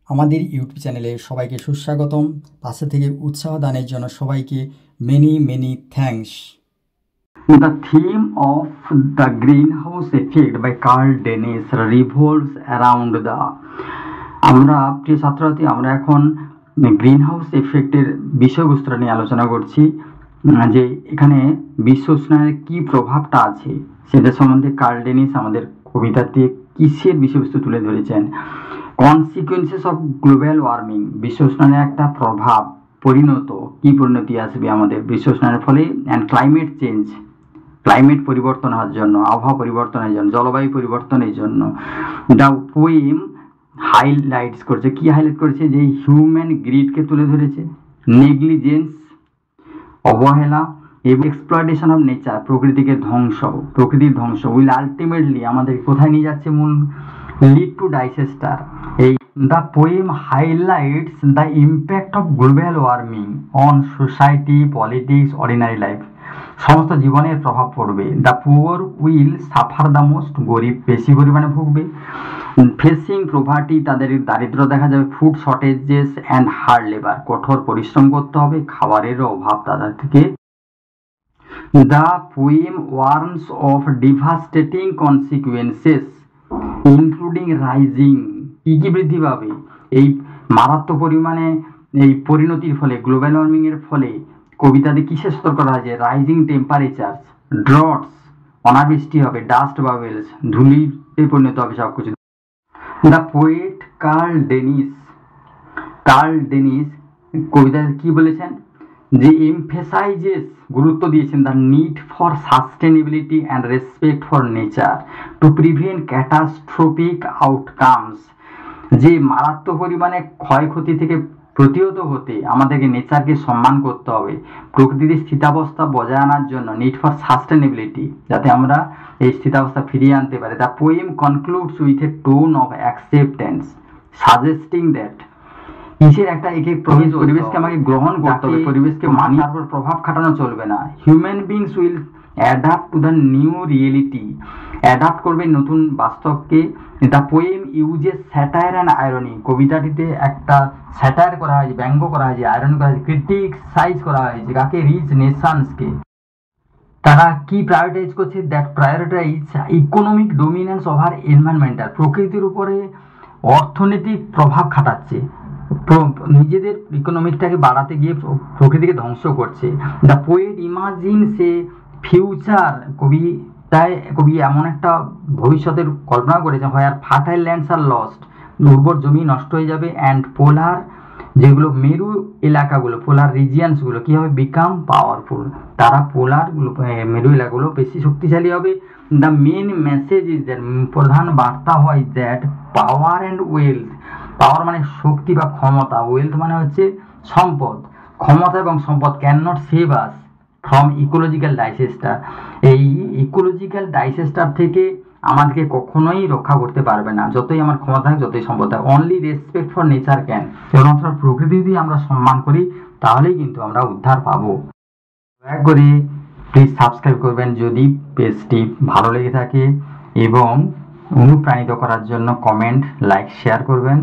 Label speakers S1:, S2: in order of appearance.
S1: আমাদের ইউটিউব চ্যানেলে সবাইকে সুস্বাগতম। পাশে থেকে উৎসাহ দানের জন্য সবাইকে many thanks. The theme of the greenhouse effect by Carl Dennis revolves around the আমরা প্রিয় ছাত্রছাত্রী আমরা এখন গ্রিনহাউস এফেক্টের বিষয়বস্তুটা নিয়ে আলোচনা করছি, যে এখানে বিশ্ব উষ্ণায়নের কি প্রভাবটা আছে সেটা সম্বন্ধে কার্ল ডেনিস আমাদের কবিতাতে কিসের বিষয়বস্তু তুলে ধরেছেন। কনসিকুয়েন্সেস অফ গ্লোবাল ওয়ার্মিং, বিশ্ব উষ্ণায়নের একটা প্রভাব, কি পরিণতি আসবে আমাদের বিশ্ব উষ্ণায়নের ফলে, অ্যান্ড ক্লাইমেট চেঞ্জ, ক্লাইমেট পরিবর্তন হওয়ার জন্য, আবহাওয়া পরিবর্তনের জন্য, জলবায়ু পরিবর্তনের জন্য। দ্য পোয়েম হাইলাইটস করছে, কি হাইলাইট করেছে, যে হিউম্যান গ্রিডকে তুলে ধরেছে, নেগলিজেন্স, অবহেলা এবং এক্সপ্লয়টেশন অফ নেচার, প্রকৃতির ধ্বংস উইল আলটিমেটলি আমাদের কোথায় নিয়ে যাচ্ছে, মূল লিড টু ডাইসেস্টার। এই the poem highlights the impact of global warming on society, politics, ordinary life, সমস্ত জীবনের প্রভাব পড়বে। The poor will suffer the most, গরিব বেশি পরিমাণে ভুগবে। ফেসিং প্রভার্টি, তাদের দারিদ্র দেখা যাবে। Food shortages and hard labour, কঠোর পরিশ্রম করতে হবে, খাবারেরও অভাব তাদের থেকে। The poem warns of devastating consequences including rising, কি বৃদ্ধি পাবে এই মারাত্মক পরিমাণে এই পরিণতির ফলে, গ্লোবাল ওয়ার্মিং এর ফলে কবিতাতে কিসে সতর্ক করা হয়েছে, রাইজিং টেম্পারেচার, ড্রটস, অনাবৃষ্টি হবে, ডাস্ট বাবেলস, ধূলিতে পরিণত হবে সবকিছু। দ্য পোয়েট কার্ল ডেনিস কবিতায় কি বলেছেন, যে এমফেসাইজেস, গুরুত্ব দিয়েছেন, the need for sustainability and respect for nature to prevent catastrophic outcomes, যে মারাত্মক পরিমাণে ক্ষয়ক্ষতি থেকে প্রতিহত হতে আমাদেরকে নেচারকে সম্মান করতে হবে, প্রকৃতির স্থিতাবস্থা বজায় আনার জন্য, নিড ফর সাস্টেনেবিলিটি, যাতে আমরা এই স্থিতাবস্থা ফিরিয়ে আনতে পারি। The poem concludes with a tone of acceptance, suggesting that কিসের একটা পরিবেশকে আমাকে গ্রহণ করতে হবে, পরিবেশকে মানি, তারপর প্রভাব খাটানো চলবে না। Human beings will adapt to the new reality, adapt করবে নতুন বাস্তবকে। The poem uses satire and irony, কবিতাটিতে একটা স্যাটায়ার করা হয়েছে, ব্যঙ্গ করা হয়েছে, আয়রনি করা হয়েছে, ক্রিটিসাইজ করা হয়েছে, কাকে, রিচ নেশনসকে। তারা কি প্রায়োরিটাইজ করছে, that prioritise economic dominance over environmental, প্রকৃতির উপরে অর্থনৈতিক প্রভাব খাটাচ্ছে, নিজেদের ইকোনমিকটাকে বাড়াতে গিয়ে প্রকৃতিকে ধ্বংস করছে। দ্য পোয়েট ইমাজিনস এ ফিউচার, কবি এমন একটা ভবিষ্যতের কল্পনা করেছে, হোয়ার ফার্টাইল ল্যান্ডস আর লস্ট, উর্বর জমি নষ্ট হয়ে যাবে, অ্যান্ড পোলার, যেগুলো মেরু এলাকাগুলো, পোলার রিজিয়ানসগুলো কি হবে, বিকাম পাওয়ারফুল, তারা মেরু এলাকাগুলো বেশি শক্তিশালী হবে। The main message is that, প্রধান বার্তা হয়, that power and wealth, power মানে শক্তি বা ক্ষমতা, ওয়েলথ মানে হচ্ছে সম্পদ, ক্ষমতা এবং সম্পদ, can not save us from ecological disaster, এই ইকোলজিক্যাল ডাইসেস্টার থেকে আমাদেরকে কখনোই রক্ষা করতে পারবে না, যতই আমার ক্ষমতা থাকে, যতই সম্পদ থাকে। Only respect for nature can, কেবলমাত্র প্রকৃতি যদি আমরা সম্মান করি তাহলেই কিন্তু আমরা উদ্ধার পাবো। দয়া করে প্লিজ সাবস্ক্রাইব করবেন যদি পেজটি ভালো লেগে থাকে, এবং অনুপ্রাণিত করার জন্য কমেন্ট, লাইক, শেয়ার করবেন।